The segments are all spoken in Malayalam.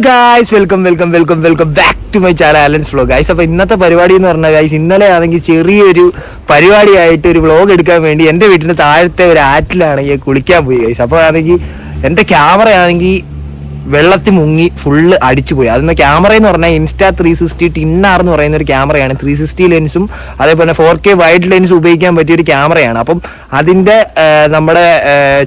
Guys welcome back to my channel Alan's vlog. Guys അപ്പോൾ ഇന്നത്തെ പരിപാടി എന്ന് പറഞ്ഞാൽ ഗൈസ് ഇന്നലെ ആണെങ്കിൽ ചെറിയൊരു പരിപാടിയായിട്ട് ഒരു വ്ലോഗ് എടുക്കാൻ വേണ്ടി എൻ്റെ വീട്ടിൻ്റെ താഴത്തെ ഒരു ആറ്റിലാണെങ്കിൽ കുളിക്കാൻ പോയി ഗൈസ്. അപ്പോൾ ആണെങ്കിൽ എൻ്റെ ക്യാമറ ആണെങ്കിൽ വെള്ളത്തിൽ മുങ്ങി ഫുള്ള് അടിച്ചു പോയി. അതിന് ക്യാമറ എന്ന് പറഞ്ഞാൽ Insta360 ടിന്നാർ എന്ന് പറയുന്ന ഒരു ക്യാമറയാണ്. 360 ലെൻസും അതേപോലെ 4K വൈഡ് ലെൻസ് ഉപയോഗിക്കാൻ പറ്റിയ ഒരു ക്യാമറയാണ്. അപ്പം അതിൻ്റെ നമ്മുടെ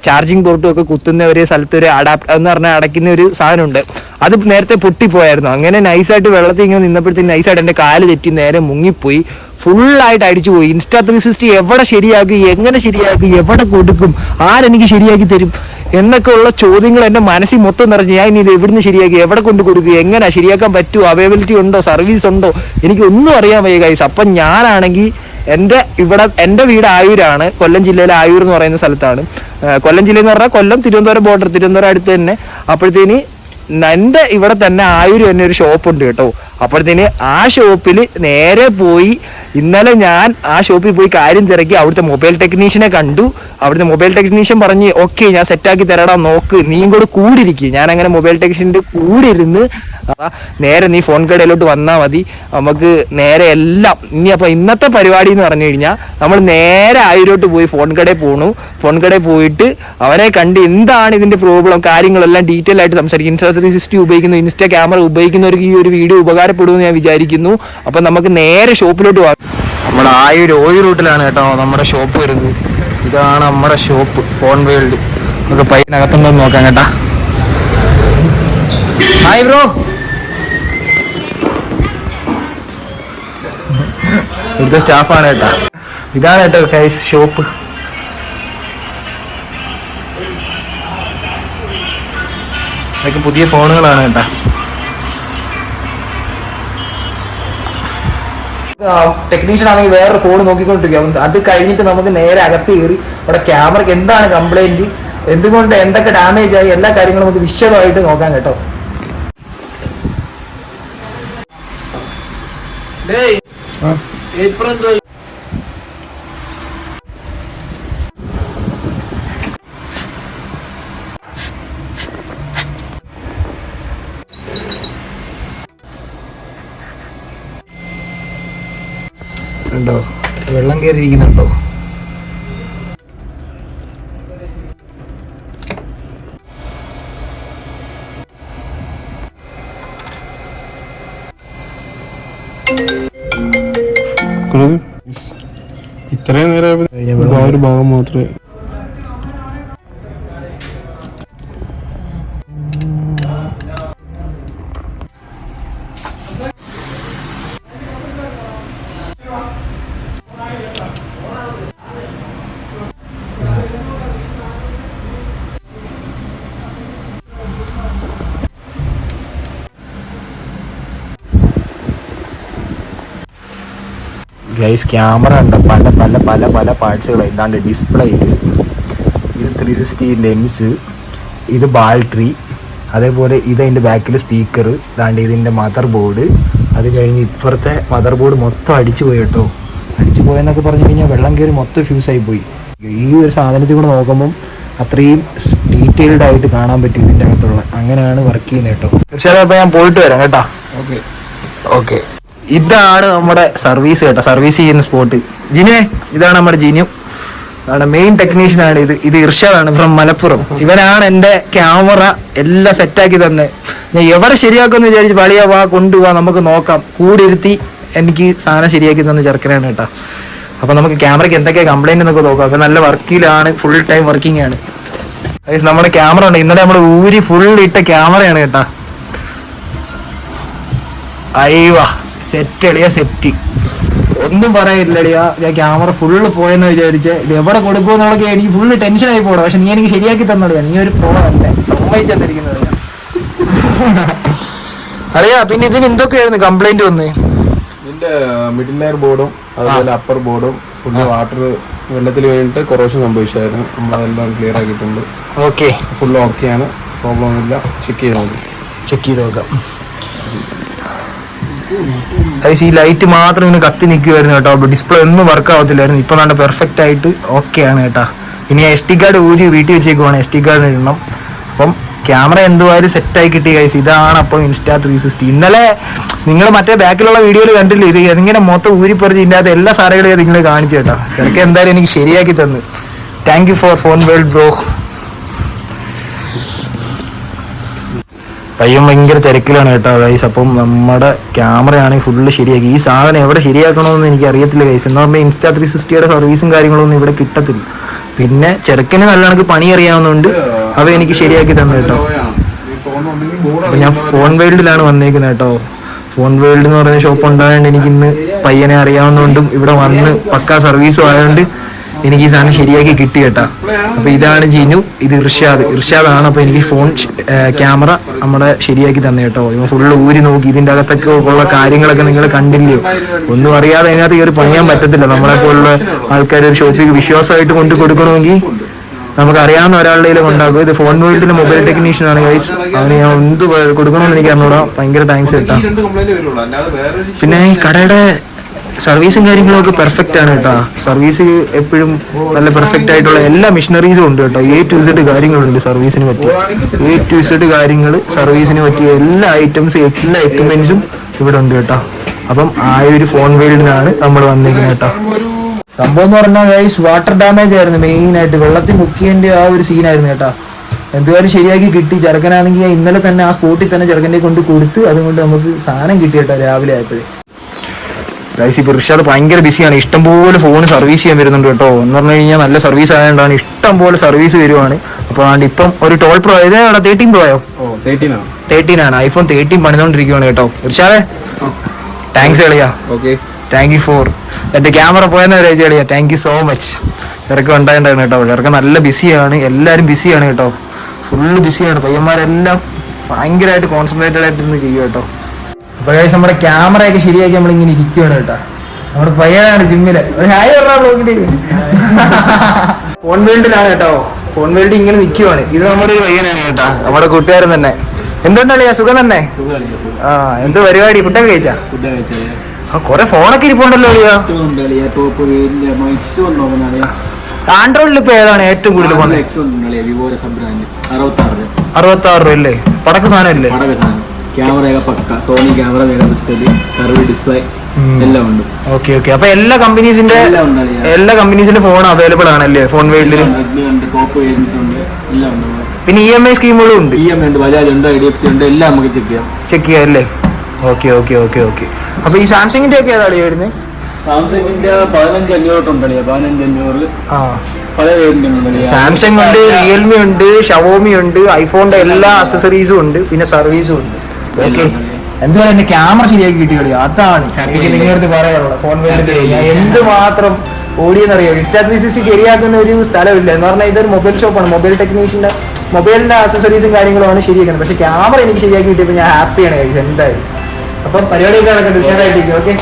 ചാർജിങ് പോർട്ടും ഒക്കെ കുത്തുന്ന ഒരു സ്ഥലത്ത് ഒരു എന്ന് പറഞ്ഞാൽ അടയ്ക്കുന്ന ഒരു സാധനമുണ്ട്. അത് നേരത്തെ പൊട്ടിപ്പോയായിരുന്നു. അങ്ങനെ നൈസായിട്ട് വെള്ളത്തിൽ ഇങ്ങനെ നിന്നപ്പോഴത്തേക്ക് നൈസായിട്ട് എൻ്റെ കാല് തെറ്റി നേരെ മുങ്ങിപ്പോയി, ഫുള്ളായിട്ട് അടിച്ചു പോയി. Insta360 എവിടെ ശരിയാക്കി, എങ്ങനെ ശരിയാക്കി, എവിടെ കൊടുക്കും, ആരെനിക്ക് ശരിയാക്കി തരും എന്നൊക്കെ ഉള്ള ചോദ്യങ്ങൾ എൻ്റെ മനസ്സിൽ മൊത്തം നിറഞ്ഞു. ഞാൻ ഇനി ഇത് എവിടുന്ന് ശരിയാക്കി, എവിടെ കൊണ്ട് കൊടുക്കുക, എങ്ങനെ ശരിയാക്കാൻ പറ്റുമോ, അവൈലബിലിറ്റി ഉണ്ടോ, സർവീസ് ഉണ്ടോ, എനിക്ക് ഒന്നും അറിയാൻ വയ്യ ഗൈസ്. അപ്പം ഞാനാണെങ്കിൽ എൻ്റെ വീട് ആയൂരാണ്, കൊല്ലം ജില്ലയിലെ ആയൂർ എന്ന് പറയുന്ന സ്ഥലത്താണ്. കൊല്ലം ജില്ല എന്ന് പറഞ്ഞാൽ കൊല്ലം തിരുവനന്തപുരം ബോർഡർ, തിരുവനന്തപുരം അടുത്ത് തന്നെ. അപ്പോഴത്തേന് എൻ്റെ ഇവിടെ തന്നെ ആയൂർ തന്നെ ഒരു ഷോപ്പുണ്ട് കേട്ടോ. അപ്പോഴത്തേന് ആ ഷോപ്പിൽ നേരെ പോയി. ഇന്നലെ ഞാൻ ആ ഷോപ്പിൽ പോയി കാര്യം തിരക്കി. അവിടുത്തെ മൊബൈൽ ടെക്നീഷ്യനെ കണ്ടു. അവിടുത്തെ മൊബൈൽ ടെക്നീഷ്യൻ പറഞ്ഞ് ഓക്കെ ഞാൻ സെറ്റാക്കി തരാടാ, നോക്ക്, നീയും കൂടെ കൂടിയിരിക്കും. ഞാൻ അങ്ങനെ മൊബൈൽ ടെക്നീഷ്യൻ്റെ കൂടെ ഇരുന്ന് നേരെ നീ ഫോൺ കടയിലോട്ട് വന്നാൽ മതി, നമുക്ക് നേരെ എല്ലാം. ഇനി അപ്പോൾ ഇന്നത്തെ പരിപാടി എന്ന് പറഞ്ഞു കഴിഞ്ഞാൽ നമ്മൾ നേരെ ആയൂരോട്ട് പോയി ഫോൺ കടയിൽ പോണു. ഫോൺ കടയിൽ പോയിട്ട് അവനെ കണ്ട് എന്താണ് ഇതിൻ്റെ പ്രോബ്ലം കാര്യങ്ങളെല്ലാം ഡീറ്റെയിൽ ആയിട്ട് സംസാരിക്കും. Insta360 ഉപയോഗിക്കുന്നു, ഇൻസ്റ്റ ക്യാമറ ഉപയോഗിക്കുന്നവർക്ക് ഈ ഒരു വീഡിയോ ഉപകാരപ്പെടുമെന്ന് ഞാൻ വിചാരിക്കുന്നു. അപ്പം നമുക്ക് നേരെ ഷോപ്പിലോട്ട് പോകാം. നമ്മുടെ ആയൂർ റൂട്ടിലാണ് കേട്ടോ നമ്മുടെ ഷോപ്പ് വരുന്നത്. ഇതാണ് നമ്മുടെ ഷോപ്പ്, ഫോൺ വേൾഡ്. നമുക്ക് പയ്യനകത്തുണ്ടോ നോക്കാം കേട്ടാ. ഹായ് ബ്രോ, ഇവിടുത്തെ സ്റ്റാഫാണ് കേട്ടാ. ഇതാണ് കേട്ടോ ഗൈസ് ഷോപ്പ്. ഇതൊക്കെ പുതിയ ഫോണുകളാണ് കേട്ടാ. ടെക്നീഷ്യൻ ആണെങ്കിൽ വേറൊരു ഫോൺ നോക്കിക്കൊണ്ടിരിക്കും. അത് കഴിഞ്ഞിട്ട് നമുക്ക് നേരെ അകത്ത് കയറി അവിടെ ക്യാമറയ്ക്ക് എന്താണ് കംപ്ലൈന്റ്, എന്തുകൊണ്ട് എന്തൊക്കെ ഡാമേജ് ആയി, എല്ലാ കാര്യങ്ങളും നമുക്ക് വിശദമായിട്ട് നോക്കാം കേട്ടോ. ഉണ്ടോ വെള്ളം കയറിയിരിക്കുന്നുണ്ടോ? ഇത്രയും നേരം ആ ഒരു ഭാഗം മാത്രമേ. ഗൈസ് ക്യാമറ ഉണ്ട്, പല പല പല പല പാർട്സുകളാണ്. ഇതാണ്ട് ഡിസ്പ്ലേ, ഇത് 360 ലെൻസ്, ഇത് ബാറ്ററി, അതേപോലെ ഇതതിൻ്റെ ബാക്കിൽ സ്പീക്കർ, ഇതാണ്ട് ഇതിൻ്റെ മദർ ബോർഡ്. അത് കഴിഞ്ഞ് ഇപ്പുറത്തെ മദർ ബോർഡ് മൊത്തം അടിച്ചു പോയി കേട്ടോ. അടിച്ചു പോയെന്നൊക്കെ പറഞ്ഞു കഴിഞ്ഞാൽ വെള്ളം കയറി മൊത്തം ഫ്യൂസായി പോയി. ഈ ഒരു സാധനത്തിൽ കൂടെ നോക്കുമ്പം അത്രയും ഡീറ്റെയിൽഡ് ആയിട്ട് കാണാൻ പറ്റും ഇതിൻ്റെ അകത്തുള്ള. അങ്ങനെയാണ് വർക്ക് ചെയ്യുന്നത് കേട്ടോ. തീർച്ചയായും അപ്പോൾ ഞാൻ പോയിട്ട് വരാം കേട്ടോ. ഓക്കെ ഇതാണ് നമ്മുടെ സർവീസ് കേട്ടോ, സർവീസ് ചെയ്യുന്ന സ്പോട്ട്. ജിനെ, ഇതാണ് നമ്മുടെ ജിനു, ആണ് മെയിൻ ടെക്നീഷ്യനാണ്. ഇത് ഇർഷാദാണ് ഫ്രം മലപ്പുറം. ഇവനാണ് എൻ്റെ ക്യാമറ എല്ലാം സെറ്റാക്കി തന്നെ. ഞാൻ എവിടെ ശരിയാക്കുമെന്ന് വിചാരിച്ച് പളിയാ വാ കൊണ്ടുപോവാ, നമുക്ക് നോക്കാം. കൂടി ഇരുത്തി എനിക്ക് സാധനം ശരിയാക്കി തന്ന ചെറുക്കനാണ് കേട്ടോ. അപ്പം നമുക്ക് ക്യാമറയ്ക്ക് എന്തൊക്കെയാണ് കംപ്ലൈൻറ്റ് എന്നൊക്കെ നോക്കാം. അപ്പം നല്ല വർക്കിലാണ്, ഫുൾ ടൈം വർക്കിംഗ് ആണ്. നമ്മുടെ ക്യാമറ ഉണ്ട്, ഇന്നലെ നമ്മൾ ഊരി ഫുൾ ഇട്ട ക്യാമറയാണ് കേട്ടോ. അയ്യവാ സെറ്റ് അളിയാ, സെറ്റ് ഒന്നും പറയാനില്ലടിയാ. ഞാൻ ക്യാമറ ഫുള്ള് പോയെന്ന് വിചാരിച്ച് ഇത് എവിടെ കൊടുക്കുമെന്നുള്ളതൊക്കെ എനിക്ക് ഫുള്ള് ടെൻഷനായി പോകണം. പക്ഷെ നീ എനിക്ക് ശരിയാക്കി തന്നോളിയാ, നീ ഒരു പ്രോ അല്ലേ, സമ്മതിച്ചു തന്നിരിക്കുന്നത് അറിയാ. പിന്നെ ഇതിന് എന്തൊക്കെയായിരുന്നു കംപ്ലൈന്റ് വന്നേ? ഇതിന്റെ മിഡിൽ ലെയർ ബോർഡും അതുപോലെ അപ്പർ ബോർഡും ഫുള്ള് വാട്ടർ വെള്ളത്തിൽ വീണിട്ട് കൊറോഷൻ സംഭവിച്ചായിരുന്നു. നമ്മളതെല്ലാം ക്ലിയർ ആക്കിയിട്ടുണ്ട്. ഓക്കെ, ഫുള്ള് ഓക്കെയാണ്, പ്രോബ്ലം ഒന്നുമില്ല. ചെക്ക് ചെയ്ത് നോക്കാം. ഈ ലൈറ്റ് മാത്രം ഇങ്ങനെ കത്തി നിൽക്കുമായിരുന്നു കേട്ടോ. ഡിസ്പ്ലേ ഒന്നും വർക്ക് ആവത്തില്ലായിരുന്നു. ഇപ്പൊ നല്ല പെർഫെക്റ്റ് ആയിട്ട് ഓക്കെ ആണ് കേട്ടോ. ഇനി SD കാർഡ് ഊരി വീട്ടിൽ വെച്ചേക്കുവാണ്, SD കാർഡ് ഇടണം. അപ്പം ക്യാമറ എന്തുവായാലും സെറ്റായി കിട്ടി ഗൈസ്. ഇതാണ് അപ്പോൾ Insta360. ഇന്നലെ നിങ്ങൾ മറ്റേ ബാക്കിലുള്ള വീഡിയോയിൽ കണ്ടില്ലേ, ഇത് എങ്ങനെ മൊത്തം ഊരിപ്പറിച്ച് ഇതിൻ്റെ അകത്ത് എല്ലാ സാധനങ്ങളും നിങ്ങൾ കാണിച്ചു കേട്ടോ. ഇതൊക്കെ എന്തായാലും എനിക്ക് ശരിയാക്കി തന്നു. Thank you for phone world bro. പയ്യൻ ഭയങ്കര തിരക്കിലാണ് കേട്ടോ ഗൈസ്. അപ്പം നമ്മുടെ ക്യാമറയാണെങ്കിൽ ഫുള്ള് ശരിയാക്കി. ഈ സാധനം എവിടെ ശരിയാക്കണമെന്ന് എനിക്ക് അറിയത്തില്ല ഗൈസ്. എന്ന് പറഞ്ഞാൽ Insta360യുടെ സർവീസും കാര്യങ്ങളൊന്നും ഇവിടെ കിട്ടത്തില്ല. പിന്നെ ചെറുക്കന് നല്ല കണക്ക് പണി അറിയാവുന്നതുകൊണ്ട് അവ എനിക്ക് ശരിയാക്കി തന്നു കേട്ടോ. അപ്പം ഞാൻ ഫോൺ വേൾഡിലാണ് വന്നേക്കുന്നത് കേട്ടോ. ഫോൺ വേൾഡ് എന്ന് പറയുന്ന ഷോപ്പ് ഉണ്ടായതുകൊണ്ട് എനിക്ക് ഇന്ന് പയ്യനെ അറിയാവുന്നതുകൊണ്ടും ഇവിടെ വന്ന് പക്കാ സർവീസും ആയതുകൊണ്ട് എനിക്ക് ഈ സാധനം ശരിയാക്കി കിട്ടി കേട്ടാ. അപ്പൊ ഇതാണ് ജിനു, ഇത് ഇർഷാദാണ്. അപ്പൊ എനിക്ക് ഫോൺ ക്യാമറ നമ്മുടെ ശരിയാക്കി തന്നെ കേട്ടോ. ഇവ ഫുള്ള് ഊരി നോക്കി ഇതിന്റെ അകത്തൊക്കെ ഉള്ള കാര്യങ്ങളൊക്കെ നിങ്ങൾ കണ്ടില്ലയോ. ഒന്നും അറിയാതെ അതിനകത്ത് കയറി പണിയാൻ പറ്റത്തില്ല. നമ്മളെ പോലുള്ള ആൾക്കാർ ഒരു ഷോപ്പിൽ വിശ്വാസമായിട്ട് കൊണ്ടു കൊടുക്കണമെങ്കിൽ നമുക്ക് അറിയാവുന്ന ഒരാളുടെ ഉണ്ടാക്കും. ഇത് ഫോൺ വേൾഡിന്റെ മൊബൈൽ ടെക്നീഷ്യൻ ആണ് ഗൈസ്. അവന് ഞാൻ എന്ത് കൊടുക്കണമെന്ന് എനിക്ക് അറിഞ്ഞൂടാ. ഭയങ്കര താങ്ക്സ് കേട്ടാ. പിന്നെ ഈ കടയുടെ സർവീസും കാര്യങ്ങളൊക്കെ പെർഫെക്റ്റ് ആണ് കേട്ടോ. സർവീസ് എപ്പോഴും നല്ല പെർഫെക്റ്റ് ആയിട്ടുള്ള എല്ലാ മെഷീനറീസും ഉണ്ട് കേട്ടോ. A to Z കാര്യങ്ങളുണ്ട് സർവീസിന് പറ്റിയ. A to Z കാര്യങ്ങൾ സർവീസിന് പറ്റിയ എല്ലാ എക്യുപ്മെന്റ്സും ഇവിടെ ഉണ്ട് കേട്ടോ. അപ്പം ആ ഒരു ഫോൺ വേൾഡിനാണ് നമ്മൾ വന്നിരിക്കുന്നത് കേട്ടോ. സംഭവം എന്ന് പറഞ്ഞാൽ ഗൈസ് വാട്ടർ ഡാമേജ് ആയിരുന്നു മെയിൻ ആയിട്ട്. വെള്ളത്തിൽ മുക്കിയതിന്റെ ആ ഒരു സീനായിരുന്നു കേട്ടോ. എന്തുകാരും ശരിയാക്കി കിട്ടി. ചെറുക്കനാണെങ്കിൽ ഇന്നലെ തന്നെ ആ സ്പോട്ടിൽ തന്നെ ചെറുക്കൻ്റെ കൊണ്ട് കൊടുത്ത് അതുകൊണ്ട് നമുക്ക് സാധനം കിട്ടി കേട്ടോ രാവിലെ ആയപ്പോഴേ. ഗൈസ് ഇപ്പോൾ ഇർഷാദ് ഭയങ്കര ബിസിയാണ്. ഇഷ്ടംപോലെ ഫോൺ സർവീസ് ചെയ്യാൻ വരുന്നുണ്ട് കേട്ടോ. എന്ന് പറഞ്ഞു കഴിഞ്ഞാൽ നല്ല സർവീസ് ആയതുകൊണ്ടാണ് ഇഷ്ടംപോലെ സർവീസ് വരുവാണ്. അപ്പോൾ അതുകൊണ്ട് ഇപ്പം ഒരു 12 Pro 13 Proയോ 13 ആണ്. iPhone 13 പണിതുകൊണ്ടിരിക്കുവാണ് കേട്ടോ. ഇർഷാദേ താങ്ക്സ് കളിയാ. ഓക്കെ, താങ്ക് യു ഫോർ എൻ്റെ ക്യാമറ പോയെന്ന് വിചാരിച്ചു കളിയാ. Thank you so much. ഇവരൊക്കെ ഉണ്ടായിട്ടുണ്ടായിരുന്നു കേട്ടോ. ഇവരൊക്കെ നല്ല ബിസിയാണ്. എല്ലാവരും ബിസിയാണ് കേട്ടോ. ഫുള്ള് ബിസിയാണ്. പയ്യന്മാരെല്ലാം ഭയങ്കരമായിട്ട് കോൺസെൻട്രേറ്റഡ് ആയിട്ട് ഇന്ന് ചെയ്യും കേട്ടോ. അപ്പൊ ഗൈസ് നമ്മുടെ ക്യാമറയൊക്കെ ശരിയാക്കി നമ്മളിങ്ങനെ ഇരിക്കുകയാണ് കേട്ടോ. നമ്മുടെ പയ്യനാണ് ജിമ്മില്. ഒരു ഹായ് പറഞ്ഞ ബ്ലോഗിന്റെ ഫോൺ വേൾഡിലാണ് കേട്ടോ. ഫോൺ വേൾഡ് ഇങ്ങനെ നിൽക്കുവാണ്. ഇത് നമ്മുടെ ഒരു പയ്യനാണ് കേട്ടോ, നമ്മുടെ കൂട്ടുകാരൻ തന്നെ. എന്തുകൊണ്ടല്ലേ സുഖം തന്നെ? ആ, എന്ത് പരിപാടി? ഫുഡൊക്കെ കഴിച്ചാ? കൊറേ ഫോണൊക്കെ ഇരിപ്പുണ്ടല്ലോ. ആൻഡ്രോയിഡിൽ ഇപ്പൊ ഏതാണ് ഏറ്റവും കൂടുതൽ പോകുന്നത്? 66 രൂപ അല്ലേ? പടക്ക സാധനം അല്ലേ? ക്യാമറയൊക്കെ പക്ക Sony camera, mega pixel, curve display എല്ലാം ഉണ്ട്. Okay okay. അപ്പൊ എല്ലാ കമ്പനീസിന്റെ ഫോൺ അവൈലബിൾ ആണല്ലേ ഫോൺ വേൾഡിൽ? കോപ്പ് ഏജൻസി ഉണ്ട്, എല്ലാം ഉണ്ട്. പിന്നെ EMI സ്കീമുകളും ഉണ്ട്. EMI ഉണ്ട്, ബജാജ് ഉണ്ട്, IDFC ഉണ്ട്, എല്ലാം നമുക്ക് ചെക്ക് ചെയ്യാം അല്ലേ? Okay okay okay okay. അപ്പൊ ഈ സാംസങ്ങിന്റെ ഒക്കെ ഏതാണ് വരുന്നത്? സാംസങ്ങിന്റെ 15,500 ഉണ്ടല്ലേ? 15,500 പല വേരിയന്റ്. സാംസങ് ഉണ്ട്, റിയൽമി ഉണ്ട്, ഷവോമി ഉണ്ട്, ഐഫോണിന്റെ എല്ലാ അക്സസറീസും ഉണ്ട്, പിന്നെ സർവീസും ഉണ്ട്. ഓക്കെ. എന്തുപോലെ എന്റെ ക്യാമറ ശരിയാക്കി കിട്ടിയോ? അതാണ് എനിക്ക് നിങ്ങളുടെ അടുത്ത് പറയാനുള്ളത്. ഫോൺ വേൾഡിൽ ഞാൻ എന്തുമാത്രം ഓടിയെന്നറിയോ. Insta360 ശരിയാക്കുന്ന ഒരു സ്ഥലമില്ല. എന്ന് പറഞ്ഞാൽ ഇതൊരു മൊബൈൽ ഷോപ്പാണ്. മൊബൈലിന്റെ അക്സസറീസും കാര്യങ്ങളുമാണ് ശരിയാക്കുന്നത്. പക്ഷെ ക്യാമറ എനിക്ക് ശരിയാക്കി കിട്ടിയപ്പോൾ ഞാൻ ഹാപ്പിയാണ് കഴിച്ചത് എന്തായാലും. അപ്പം പരിപാടിയൊക്കെ നടക്കട്ടെ, ഉഷാറായിട്ടിരിക്കും. ഓക്കെ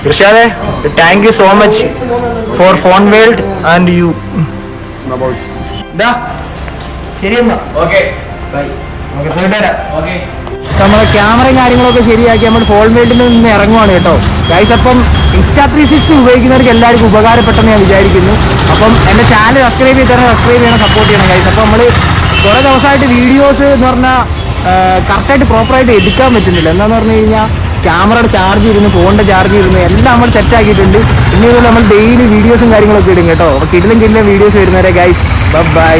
ഇർഷാദേ, thank you so much for phone world and you. ശരി എന്നാ. നമ്മളെ ക്യാമറയും കാര്യങ്ങളൊക്കെ ശരിയാക്കി നമ്മൾ ഫോൺ വേൾഡിൽ നിന്ന് ഇറങ്ങുവാണ് കേട്ടോ ഗൈസ്. അപ്പം Insta360 ഉപയോഗിക്കുന്നവർക്ക് എല്ലാവർക്കും ഉപകാരപ്പെട്ടെന്ന് ഞാൻ വിചാരിക്കുന്നു. അപ്പം എൻ്റെ ചാനൽ സബ്സ്ക്രൈബ് ചെയ്യണം, സപ്പോർട്ട് ചെയ്യണം ഗൈസ്. അപ്പോൾ നമ്മൾ കുറേ ദിവസമായിട്ട് വീഡിയോസ് എന്ന് പറഞ്ഞാൽ കറക്റ്റായിട്ട് പ്രോപ്പറായിട്ട് എടുക്കാൻ പറ്റുന്നില്ല. എന്താണെന്ന് പറഞ്ഞു കഴിഞ്ഞാൽ ക്യാമറയുടെ ചാർജ് ഇരുന്ന്, ഫോണിൻ്റെ ചാർജ് ഇരുന്ന് എല്ലാം നമ്മൾ സെറ്റ് ആക്കിയിട്ടുണ്ട്. പിന്നെ ഇതുപോലെ നമ്മൾ ഡെയിലി വീഡിയോസും കാര്യങ്ങളൊക്കെ ഇടും കേട്ടോ. അപ്പോൾ കിടിലം വീഡിയോസ് വരുന്നവരെ ഗൈസ്. ബൈ.